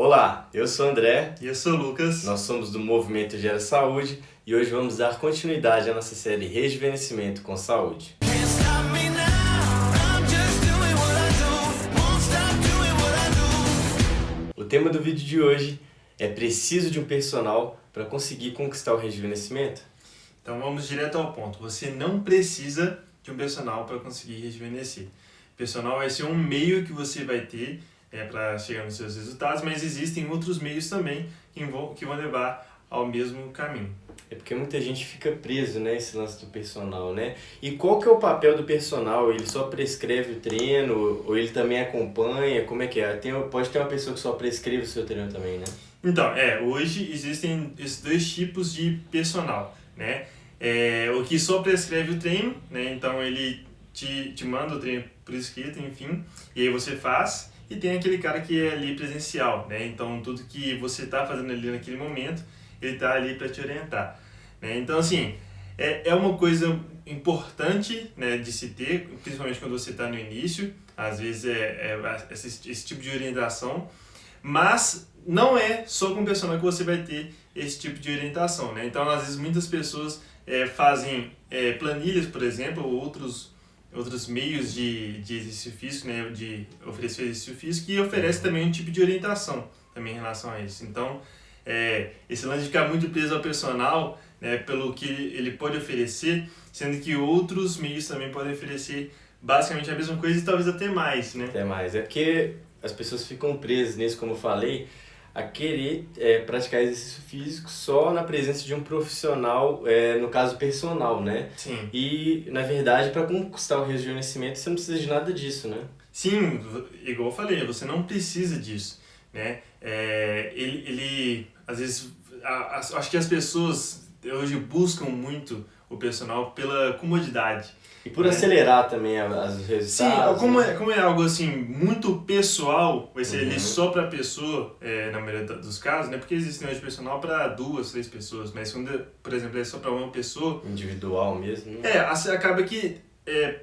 Olá, eu sou o André, E eu sou o Lucas. nós somos do Movimento Gera Saúde e hoje vamos dar continuidade à nossa série Rejuvenescimento com Saúde. O tema do vídeo de hoje é preciso de um personal para conseguir conquistar o rejuvenescimento? Então vamos direto ao ponto. Você não precisa de um personal para conseguir rejuvenescer. O personal vai ser um meio que você vai ter para chegar nos seus resultados, mas existem outros meios também que vão levar ao mesmo caminho. É porque muita gente fica preso, né, esse lance do personal, né? E qual que é o papel do personal? Ele só prescreve o treino ou ele também acompanha? Como é que é? Pode ter uma pessoa que só prescreve o seu treino também, né? Então, hoje existem esses dois tipos de personal, né? O que só prescreve o treino, né? Então ele te manda o treino por escrito, enfim, e aí você faz. E tem aquele cara que é ali presencial, né? Então tudo que você está fazendo ali naquele momento, ele está ali para te orientar, né? Então assim, é uma coisa importante, né, de se ter, principalmente quando você está no início, às vezes esse tipo de orientação, mas não é só com o personal que você vai ter esse tipo de orientação, né? Então às vezes muitas pessoas fazem planilhas, por exemplo, ou outros meios de exercício físico, né, de oferecer exercício físico, e oferece também um tipo de orientação também em relação a isso. Então, esse lance de ficar muito preso ao personal, né, pelo que ele pode oferecer, sendo que outros meios também podem oferecer basicamente a mesma coisa e talvez até mais, né? Até mais. É porque as pessoas ficam presas nisso, como eu falei, a querer praticar exercício físico só na presença de um profissional, no caso personal, né? Sim. E, na verdade, para conquistar o rejuvenescimento, você não precisa de nada disso, né? Sim, igual eu falei, você não precisa disso, né? Ele às vezes, acho que as pessoas hoje buscam muito o personal pela comodidade. E por acelerar também os resultados. Sim, né? como é algo assim muito pessoal, vai ser ali Uhum. só para pessoa, na maioria dos casos, né? Porque existem hoje personal para 2, 3 pessoas, mas quando, por exemplo, é só para uma pessoa, Individual mesmo. Né? acaba que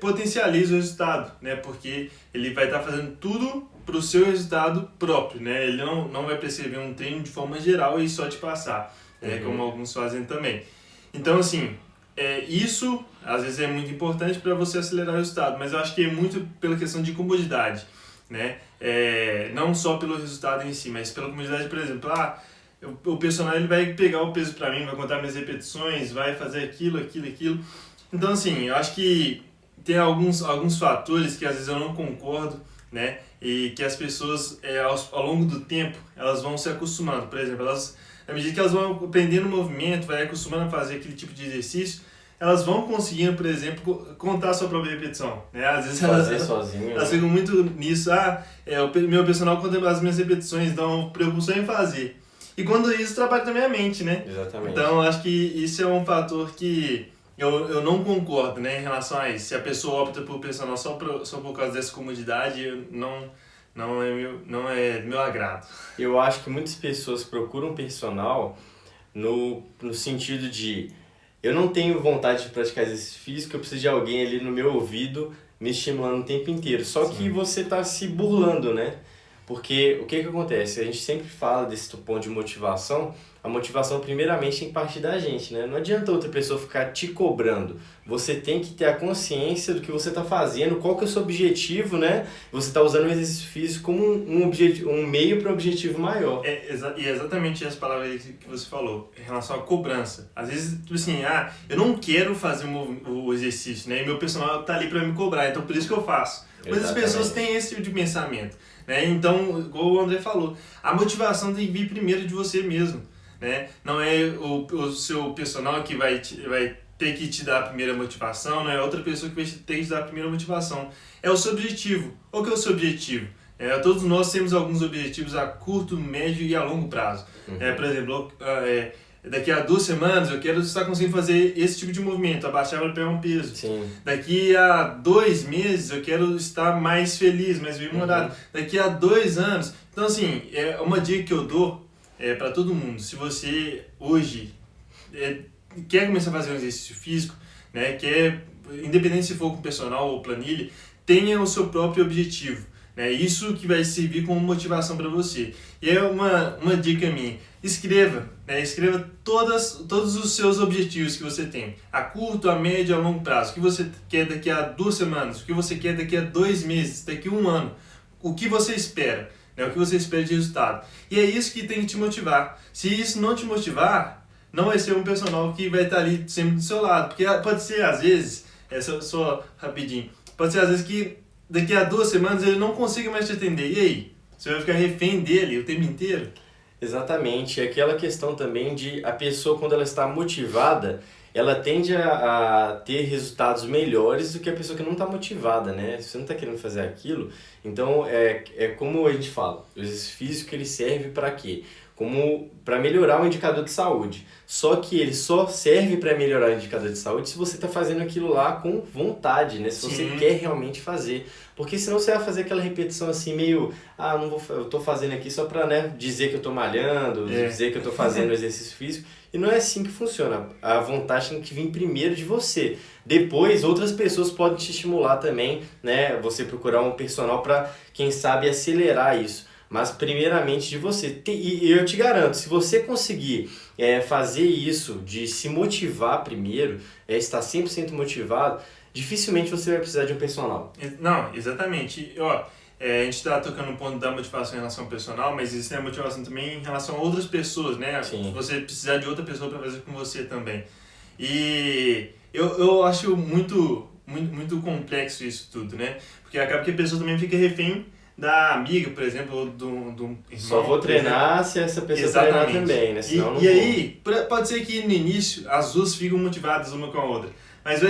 potencializa o resultado, né? Porque ele vai estar fazendo tudo para o seu resultado próprio, né? Ele não vai perceber um treino de forma geral e só te passar, como alguns fazem também. Então, assim, isso às vezes é muito importante para você acelerar o resultado, mas eu acho que é muito pela questão de comodidade, né? Não só pelo resultado em si, mas pela comodidade, por exemplo, o personal ele vai pegar o peso para mim, vai contar minhas repetições, vai fazer aquilo. Então, assim, eu acho que tem alguns fatores que às vezes eu não concordo, né? E que as pessoas, ao longo do tempo, elas vão se acostumando. Por exemplo, à medida que elas vão aprendendo o movimento, vai acostumando a fazer aquele tipo de exercício, elas vão conseguindo, por exemplo, contar a sua própria repetição, né? Às vezes elas ficam muito nisso, o meu personal conta as minhas repetições, então preocupação em fazer. E quando isso, trabalha também a mente, né? Exatamente. Então, acho que isso é um fator que eu não concordo, né, em relação a isso. Se a pessoa opta por personal só por causa dessa comodidade, não é do meu agrado. Eu acho que muitas pessoas procuram personal no sentido de eu não tenho vontade de praticar exercício físico, eu preciso de alguém ali no meu ouvido me estimulando o tempo inteiro. Só que você está se burlando, né? Porque o que acontece? A gente sempre fala desse ponto de motivação. A motivação primeiramente tem que partir da gente, né? Não adianta outra pessoa ficar te cobrando. Você tem que ter a consciência do que você está fazendo, qual que é o seu objetivo, né? Você está usando o exercício físico como um meio para um objetivo maior. E é exatamente essa palavra aí que você falou, em relação à cobrança. Às vezes, tipo assim, eu não quero fazer o exercício, né? E meu personal está ali para me cobrar, então por isso que eu faço. Mas as pessoas têm esse tipo de pensamento, né? Então, igual o André falou, a motivação tem que vir primeiro de você mesmo, né? Não é o seu personal que vai ter que te dar a primeira motivação, não é outra pessoa que vai ter que te dar a primeira motivação. É o seu objetivo. Qual que é o seu objetivo? Todos nós temos alguns objetivos a curto, médio e a longo prazo. Por exemplo, daqui a 2 semanas eu quero estar conseguindo fazer esse tipo de movimento, abaixar para pegar um peso. Sim. Daqui a 2 meses eu quero estar mais feliz, mais bem-humorado. Daqui a 2 anos. Então, assim, uma dica que eu dou para todo mundo. Se você hoje quer começar a fazer um exercício físico, né, independente se for com personal ou planilha, tenha o seu próprio objetivo. né? Isso que vai servir como motivação para você. E é uma dica minha, escreva, né? Escreva todos os seus objetivos que você tem, a curto, a médio, a longo prazo, o que você quer daqui a 2 semanas, o que você quer daqui a 2 meses, daqui a 1 ano, o que você espera, né? O que você espera de resultado. E é isso que tem que te motivar. Se isso não te motivar, não vai ser um personal que vai estar ali sempre do seu lado, porque pode ser às vezes, só rapidinho, pode ser às vezes que daqui a 2 semanas ele não consiga mais te atender. E aí? Você vai ficar refém dele o tempo inteiro? Exatamente. É aquela questão também de a pessoa, quando ela está motivada, ela tende a ter resultados melhores do que a pessoa que não está motivada, né? Se você não está querendo fazer aquilo, então é como a gente fala, o exercício físico ele serve para quê? Como para melhorar o indicador de saúde. Só que ele só serve para melhorar o indicador de saúde se você está fazendo aquilo lá com vontade, né? Se você quer realmente fazer. Porque senão você vai fazer aquela repetição assim meio, não vou, eu tô fazendo aqui só para, né, dizer que eu tô malhando, dizer que eu tô fazendo exercício físico. E não é assim que funciona. A vontade tem que vir primeiro de você. Depois, outras pessoas podem te estimular também, né? Você procurar um personal para, quem sabe, acelerar isso. Mas primeiramente de você. E eu te garanto, se você conseguir fazer isso, de se motivar primeiro, estar 100% motivado, dificilmente você vai precisar de um personal. Não, exatamente. A gente está tocando no ponto da motivação em relação ao personal, mas existe a motivação também em relação a outras pessoas, né? Sim. Você precisar de outra pessoa para fazer com você também. E eu acho muito complexo isso tudo, né? Porque acaba que a pessoa também fica refém da amiga, por exemplo, ou do irmão. Só vou treinar se essa pessoa treinar também, né? Senão e aí, pode ser que no início as duas ficam motivadas uma com a outra. Mas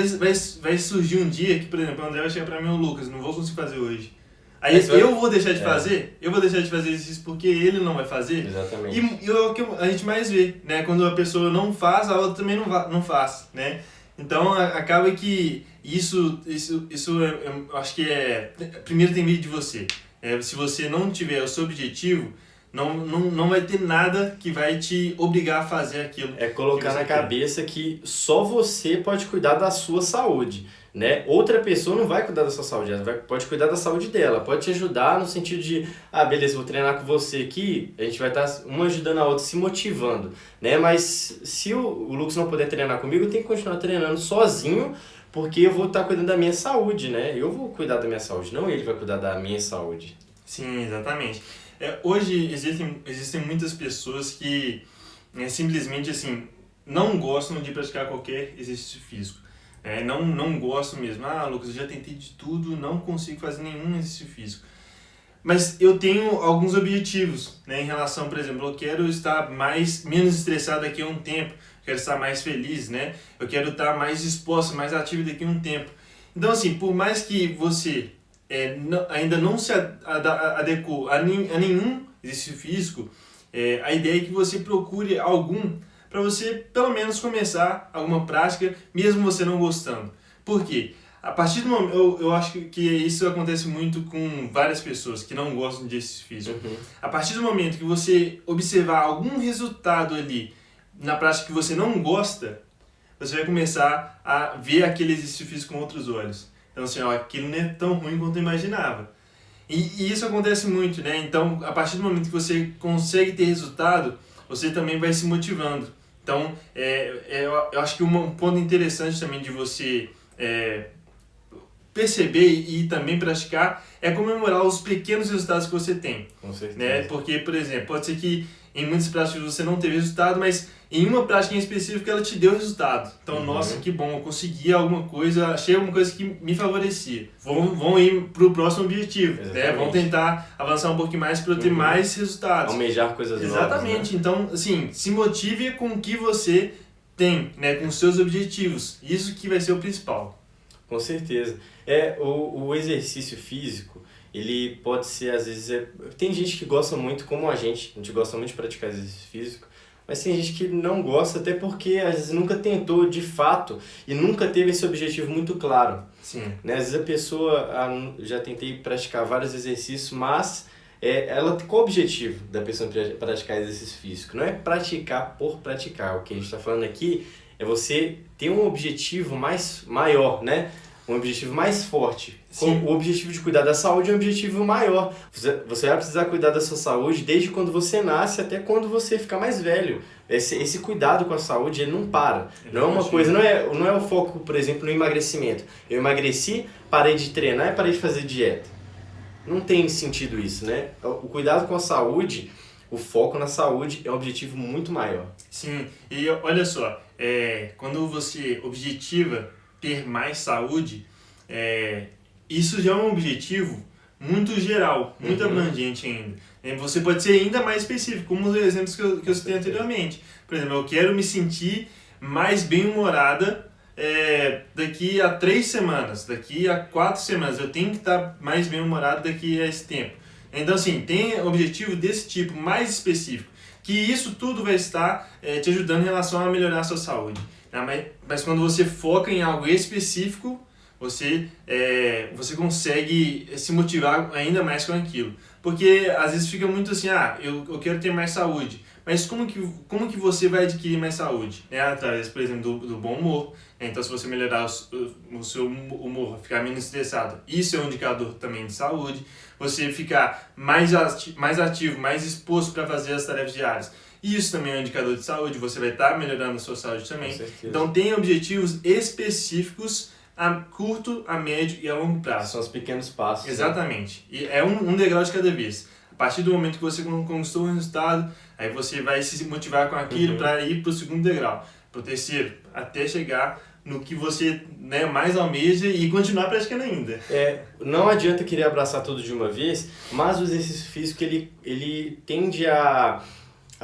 vai surgir um dia que, por exemplo, o André vai chegar pra mim, o Lucas, não vou conseguir fazer hoje. Aí eu vou deixar de fazer, exercício porque ele não vai fazer. Exatamente. E é o que a gente mais vê, né? Quando a pessoa não faz, a outra também não faz, né? Então acaba que isso eu acho que primeiro tem que vir de você. Se você não tiver o seu objetivo, não vai ter nada que vai te obrigar a fazer aquilo. É colocar na cabeça que só você pode cuidar da sua saúde, né? Outra pessoa não vai cuidar da sua saúde, ela pode cuidar da saúde dela, pode te ajudar no sentido de, beleza, vou treinar com você aqui, a gente vai estar uma ajudando a outra, se motivando, né? Mas se o Lucas não puder treinar comigo, eu tenho que continuar treinando sozinho, porque eu vou estar cuidando da minha saúde, né? Eu vou cuidar da minha saúde, não ele vai cuidar da minha saúde. Sim, exatamente. Hoje existem muitas pessoas que simplesmente assim, não gostam de praticar qualquer exercício físico. Não gostam mesmo. Lucas, eu já tentei de tudo, não consigo fazer nenhum exercício físico. Mas eu tenho alguns objetivos, né, em relação, por exemplo, eu quero estar menos estressado daqui a um tempo, quero estar mais feliz, né? Eu quero estar mais disposto, mais ativo daqui a um tempo. Então, assim, por mais que você ainda não se adequou a nenhum exercício físico, a ideia é que você procure algum para você, pelo menos, começar alguma prática, mesmo você não gostando. Por quê? A partir do momento, eu acho que isso acontece muito com várias pessoas que não gostam de exercício físico. Uhum. A partir do momento que você observar algum resultado ali na prática que você não gosta, você vai começar a ver aquele exercício físico com outros olhos. Então, assim, aquilo não é tão ruim quanto eu imaginava. E isso acontece muito, né? Então, a partir do momento que você consegue ter resultado, você também vai se motivando. Então, eu acho que um ponto interessante também de você perceber e também praticar é comemorar os pequenos resultados que você tem. Com certeza. Né? Porque, por exemplo, pode ser que em muitas práticas você não teve resultado, mas em uma prática em específico ela te deu resultado. Então, nossa, que bom, eu consegui alguma coisa, achei alguma coisa que me favorecia. Vão ir para o próximo objetivo, né? Vão tentar avançar um pouquinho mais para ter mais resultados. Almejar coisas novas. Exatamente. Né? Então, assim, se motive com o que você tem, né? Com os seus objetivos. Isso que vai ser o principal. Com certeza. O exercício físico, ele pode ser, às vezes... Tem gente que gosta muito, como a gente gosta muito de praticar exercício físico, mas tem gente que não gosta até porque, às vezes, nunca tentou de fato e nunca teve esse objetivo muito claro. Sim. Né? Às vezes a pessoa... já tentei praticar vários exercícios, mas... qual o objetivo da pessoa praticar exercício físico? Não é praticar por praticar. O que a gente está falando aqui é você ter um objetivo maior, né? um objetivo mais forte. Sim. O objetivo de cuidar da saúde é um objetivo maior. Você vai precisar cuidar da sua saúde desde quando você nasce até quando você ficar mais velho. Esse cuidado com a saúde, ele não para. Não é uma coisa, não é o foco, por exemplo, no emagrecimento. Eu emagreci, parei de treinar e parei de fazer dieta. Não tem sentido isso, né? O cuidado com a saúde, o foco na saúde é um objetivo muito maior. Sim, e olha só, quando você objetiva ter mais saúde, isso já é um objetivo muito geral, muito abrangente ainda. Você pode ser ainda mais específico, como os exemplos que eu citei anteriormente. Por exemplo, eu quero me sentir mais bem-humorada daqui a 3 semanas, daqui a 4 semanas. Eu tenho que estar mais bem-humorado daqui a esse tempo. Então, assim, tem objetivo desse tipo, mais específico, que isso tudo vai estar te ajudando em relação a melhorar a sua saúde. Mas quando você foca em algo específico, você consegue se motivar ainda mais com aquilo. Porque às vezes fica muito assim, eu quero ter mais saúde. Mas como que você vai adquirir mais saúde? Através, por exemplo, do bom humor. Então, se você melhorar o seu humor, ficar menos estressado, isso é um indicador também de saúde. Você ficar mais ativo, mais exposto para fazer as tarefas diárias, isso também é um indicador de saúde. Você vai estar melhorando a sua saúde também. Então, tem objetivos específicos a curto, a médio e a longo prazo. São os pequenos passos. Exatamente. E é um degrau de cada vez. A partir do momento que você conquistou o resultado, aí você vai se motivar com aquilo para ir para o segundo degrau, para o terceiro, até chegar no que você mais almeja e continuar praticando ainda. Não adianta querer abraçar tudo de uma vez, mas o exercício físico ele tende a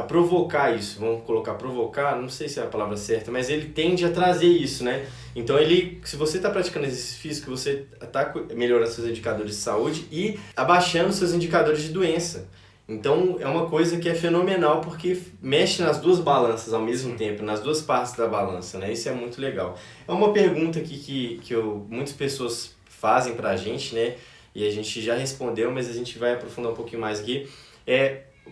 provocar isso, vamos colocar provocar, não sei se é a palavra certa, mas ele tende a trazer isso, né? Então se você está praticando exercício físico, você está melhorando seus indicadores de saúde e abaixando seus indicadores de doença. Então é uma coisa que é fenomenal porque mexe nas duas balanças ao mesmo tempo, nas duas partes da balança, né? Isso é muito legal. É uma pergunta aqui que muitas pessoas fazem pra gente, né? E a gente já respondeu, mas a gente vai aprofundar um pouquinho mais aqui.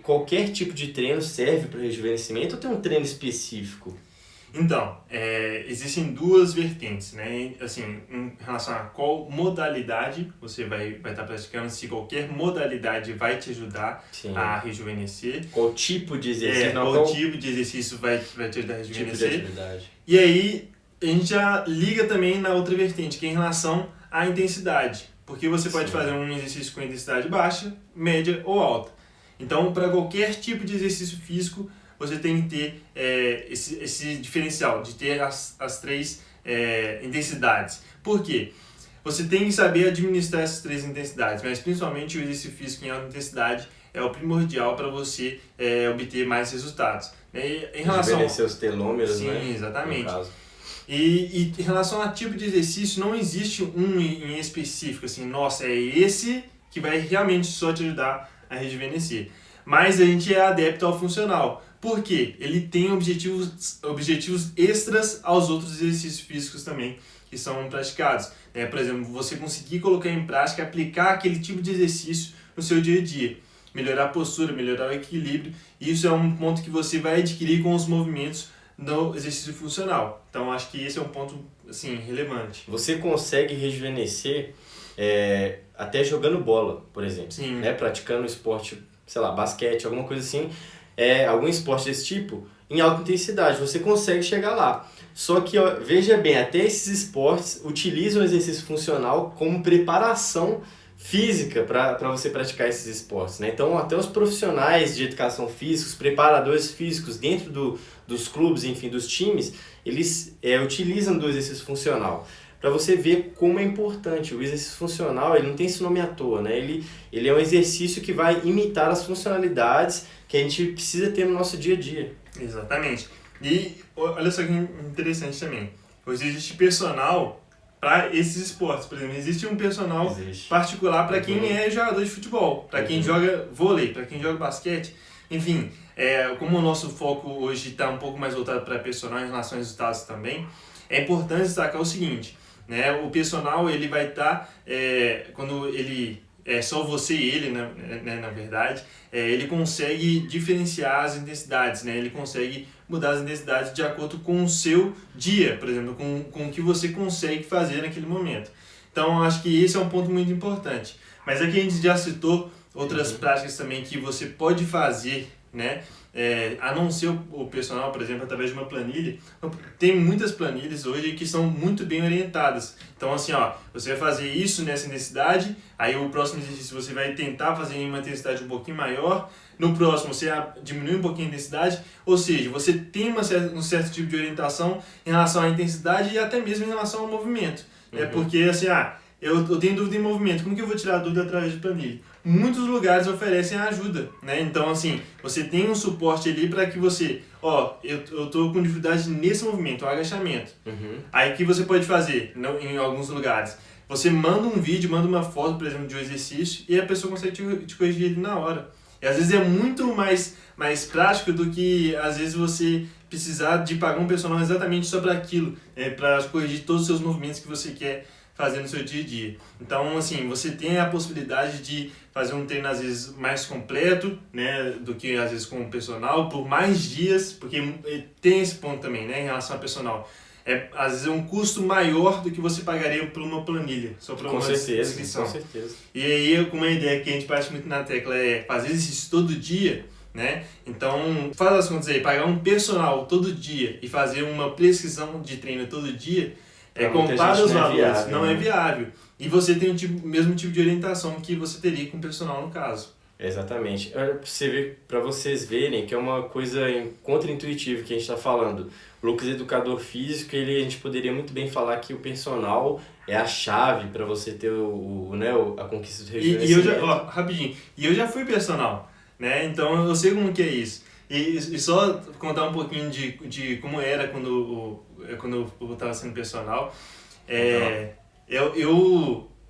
Qualquer tipo de treino serve para o rejuvenescimento ou tem um treino específico? Então, existem duas vertentes, né? Assim, em relação a qual modalidade você vai estar praticando, se qualquer modalidade vai te ajudar a rejuvenescer. Qual tipo de exercício? Qual tipo de exercício vai te ajudar a rejuvenescer. Tipo de atividade. E aí, a gente já liga também na outra vertente, que é em relação à intensidade. Porque você pode fazer um exercício com intensidade baixa, média ou alta. Então, para qualquer tipo de exercício físico, você tem que ter esse diferencial de ter as 3 intensidades. Por quê? Você tem que saber administrar essas 3 intensidades, mas principalmente o exercício físico em alta intensidade é o primordial para você obter mais resultados. Em relação rejuvenescer os telômeros, né? Sim, exatamente. No caso. E em relação a tipo de exercício, não existe um em específico, assim, nossa, é esse que vai realmente só te ajudar a rejuvenescer. Mas a gente é adepto ao funcional. Por quê? Ele tem objetivos extras aos outros exercícios físicos também que são praticados. Por exemplo, você conseguir colocar em prática, aplicar aquele tipo de exercício no seu dia a dia. Melhorar a postura, melhorar o equilíbrio. Isso é um ponto que você vai adquirir com os movimentos do exercício funcional. Então, acho que esse é um ponto assim, relevante. Você consegue rejuvenescer até jogando bola, por exemplo. Sim. Praticando esporte, sei lá, basquete, alguma coisa assim. Algum esporte desse tipo, em alta intensidade, você consegue chegar lá. Só que, veja bem, até esses esportes utilizam o exercício funcional como preparação física para você praticar esses esportes, né? Então, até os profissionais de educação física, os preparadores físicos dentro dos clubes, enfim, dos times, eles utilizam do exercício funcional. Para você ver como é importante. O exercício funcional, ele não tem esse nome à toa, né? Ele é um exercício que vai imitar as funcionalidades que a gente precisa ter no nosso dia a dia. Exatamente. E olha só que interessante também. Hoje existe personal para esses esportes. Por exemplo, existe um personal particular para quem é jogador de futebol, para quem joga vôlei, para quem joga basquete. Enfim, como o nosso foco hoje está um pouco mais voltado para personal em relação a resultados também, é importante destacar o seguinte, né? O personal ele vai estar, quando ele é só você e ele, né, na verdade, ele consegue diferenciar as intensidades, né? Ele consegue mudar as intensidades de acordo com o seu dia, por exemplo, com o que você consegue fazer naquele momento. Então, acho que esse é um ponto muito importante. Mas aqui a gente já citou outras práticas também que você pode fazer, né? A não ser o personal, por exemplo, através de uma planilha. Tem muitas planilhas hoje que são muito bem orientadas. Então, assim, você vai fazer isso nessa intensidade, aí o próximo exercício você vai tentar fazer em uma intensidade um pouquinho maior, no próximo você diminui um pouquinho a intensidade, ou seja, você tem um certo tipo de orientação em relação à intensidade e até mesmo em relação ao movimento. Porque, assim, eu tenho dúvida em movimento, como que eu vou tirar a dúvida através de planilha? Muitos lugares oferecem ajuda, né? Então, assim, você tem um suporte ali para que você, eu tô com dificuldade nesse movimento, o agachamento. Aí, o que você pode fazer em alguns lugares? Você manda um vídeo, manda uma foto, por exemplo, de um exercício e a pessoa consegue te corrigir ele na hora. E às vezes é muito mais prático do que, às vezes, você precisar de pagar um personal exatamente só para aquilo, para corrigir todos os seus movimentos que você quer fazer no seu dia a dia. Então, assim, você tem a possibilidade de fazer um treino, às vezes, mais completo, né, do que, às vezes, com o personal, por mais dias, porque tem esse ponto também, né, em relação ao personal. Às vezes é um custo maior do que você pagaria por uma planilha, só para uma inscrição. Com certeza. E aí, com uma ideia que a gente bate muito na tecla fazer exercício todo dia, né? Então, faz as contas aí, pagar um personal todo dia e fazer uma prescrição de treino todo dia, compara os valores, não é viável. E você tem o mesmo tipo de orientação que você teria com o personal no caso. Exatamente. Para vocês verem que é uma coisa contra-intuitiva que a gente está falando. O Lucas, educador físico, a gente poderia muito bem falar que o personal é a chave para você ter a conquista do rejuvenescimento. Rapidinho, eu já fui personal, né? Então eu sei como que é isso. E só contar um pouquinho de como era quando eu estava sendo personal.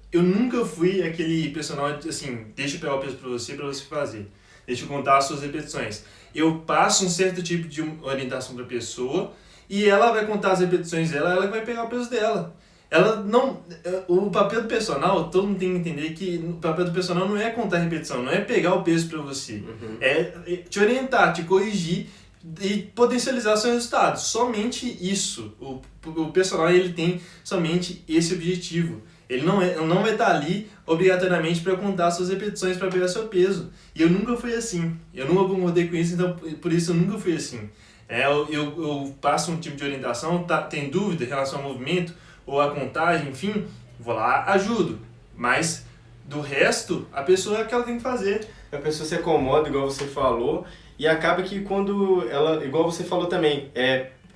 Eu nunca fui aquele personal assim, deixa eu pegar o peso para você fazer. Deixa eu contar as suas repetições. Eu passo um certo tipo de orientação para a pessoa e ela vai contar as repetições dela, ela vai pegar o peso dela. O papel do personal, todo mundo tem que entender que o papel do personal não é contar a repetição, não é pegar o peso para você. É te orientar, te corrigir e potencializar seu resultado. Somente isso. O personal ele tem somente esse objetivo. Ele não vai estar ali obrigatoriamente para contar suas repetições para pegar seu peso. E eu nunca fui assim. Eu nunca concordei com isso, então por isso eu nunca fui assim. Eu passo um tipo de orientação, tem dúvida em relação ao movimento ou à contagem, enfim, vou lá, ajudo. Mas do resto, a pessoa é o que ela tem que fazer. A pessoa se acomoda, igual você falou, e acaba que quando ela, igual você falou também,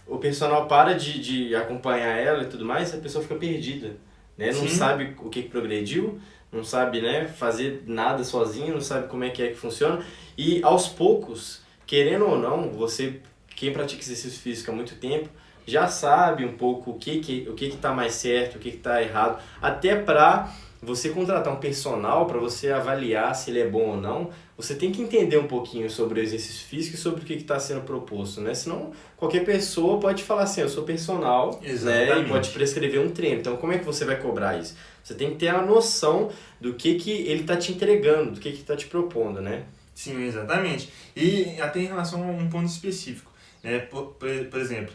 o personal para de acompanhar ela e tudo mais, a pessoa fica perdida. Né? Não sabe o que progrediu, não sabe, né, fazer nada sozinho, não sabe como é que funciona. E aos poucos, querendo ou não, quem pratica exercício físico há muito tempo, já sabe um pouco o que está mais certo, o que está errado. Até para você contratar um personal, para você avaliar se ele é bom ou não, você tem que entender um pouquinho sobre o exercício físico e sobre o que está sendo proposto, né? Senão, qualquer pessoa pode falar assim, eu sou personal, né? E pode prescrever um treino. Então, como é que você vai cobrar isso? Você tem que ter a noção do que ele está te entregando, do que está te propondo, né? Sim, exatamente. E até em relação a um ponto específico, né? Por exemplo,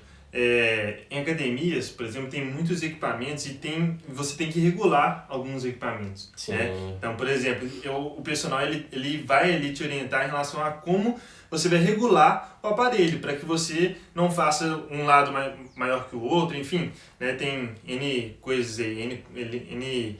em academias, por exemplo, tem muitos equipamentos e você tem que regular alguns equipamentos. Né? Então, por exemplo, o personal ele vai ali te orientar em relação a como você vai regular o aparelho, para que você não faça um lado maior que o outro, enfim, né? Tem N coisas aí, N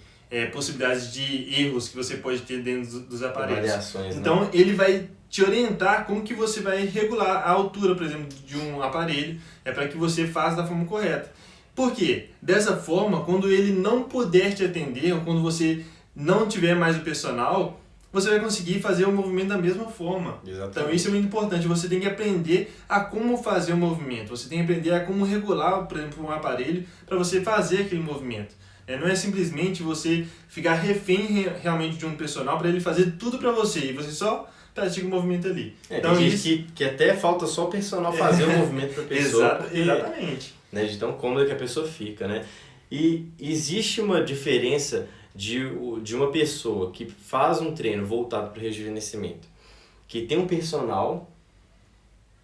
possibilidades de erros que você pode ter dentro dos aparelhos. Variações, então, né? ele vai te orientar como que você vai regular a altura, por exemplo, de um aparelho, para que você faça da forma correta. Por quê? Dessa forma, quando ele não puder te atender, ou quando você não tiver mais o personal, você vai conseguir fazer o movimento da mesma forma. Exatamente. Então isso é muito importante, você tem que aprender a como fazer o movimento, você tem que aprender a como regular, por exemplo, um aparelho para você fazer aquele movimento. Não é simplesmente você ficar refém realmente de um personal para ele fazer tudo para você e você só pratica o movimento ali. Então, tem gente que até falta só o personal fazer o movimento para a pessoa. Exatamente. Né, de tão cômoda que a pessoa fica, né? E existe uma diferença de uma pessoa que faz um treino voltado para o rejuvenescimento, que tem um personal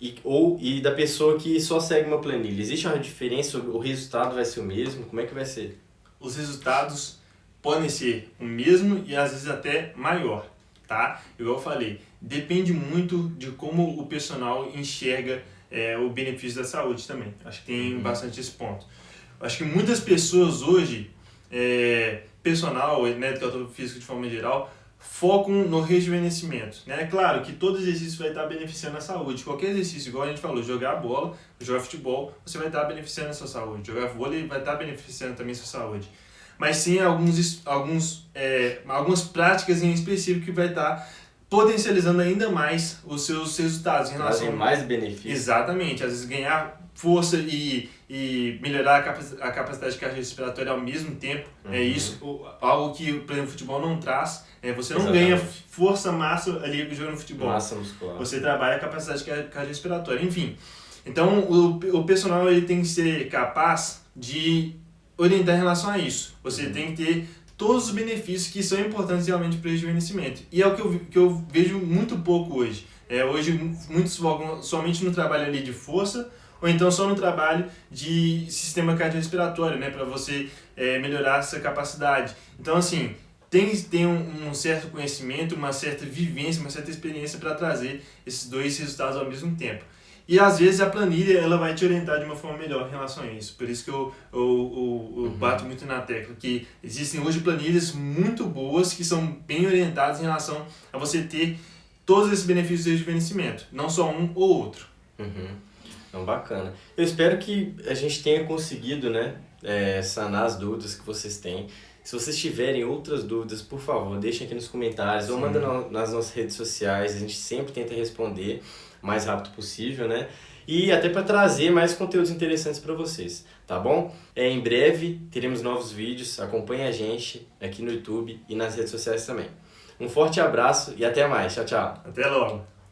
e da pessoa que só segue uma planilha? Existe uma diferença? O resultado vai ser o mesmo? Como é que vai ser? Os resultados podem ser o mesmo e às vezes até maior, tá? Igual eu falei, depende muito de como o personal enxerga o benefício da saúde também. Acho que tem bastante esse ponto. Acho que muitas pessoas hoje, personal, né, educador físico de forma geral, focam no rejuvenescimento, né? É claro que todo exercício vai estar beneficiando a saúde. Qualquer exercício, igual a gente falou, jogar bola, jogar futebol, você vai estar beneficiando a sua saúde. Jogar vôlei vai estar beneficiando também a sua saúde. Mas tem algumas práticas em específico que vai estar potencializando ainda mais os seus resultados em relação Trazem mais benefícios. Exatamente, às vezes ganhar força e melhorar a capacidade cardiorrespiratória ao mesmo tempo. É isso, algo que, por exemplo, o futebol não traz. Você não ganha força, massa ali jogando futebol. Massa muscular. Você trabalha a capacidade cardiorrespiratória. Enfim, então o personal ele tem que ser capaz de orientar em relação a isso. Você tem que ter todos os benefícios que são importantes realmente para o rejuvenescimento. E é o que eu vejo muito pouco hoje. Hoje muitos focam somente no trabalho ali de força, ou então só no trabalho de sistema cardiorrespiratório, né, para você melhorar essa capacidade. Então, assim, tem que ter um certo conhecimento, uma certa vivência, uma certa experiência para trazer esses dois resultados ao mesmo tempo. E às vezes a planilha ela vai te orientar de uma forma melhor em relação a isso. Por isso que eu bato muito na tecla, que existem hoje planilhas muito boas que são bem orientadas em relação a você ter todos esses benefícios de rejuvenescimento, não só um ou outro. Então, bacana. Eu espero que a gente tenha conseguido, né, sanar as dúvidas que vocês têm. Se vocês tiverem outras dúvidas, por favor, deixem aqui nos comentários ou manda nas nossas redes sociais. A gente sempre tenta responder o mais rápido possível, né? E até para trazer mais conteúdos interessantes para vocês, tá bom? Em breve teremos novos vídeos. Acompanhe a gente aqui no YouTube e nas redes sociais também. Um forte abraço e até mais. Tchau, tchau. Até logo.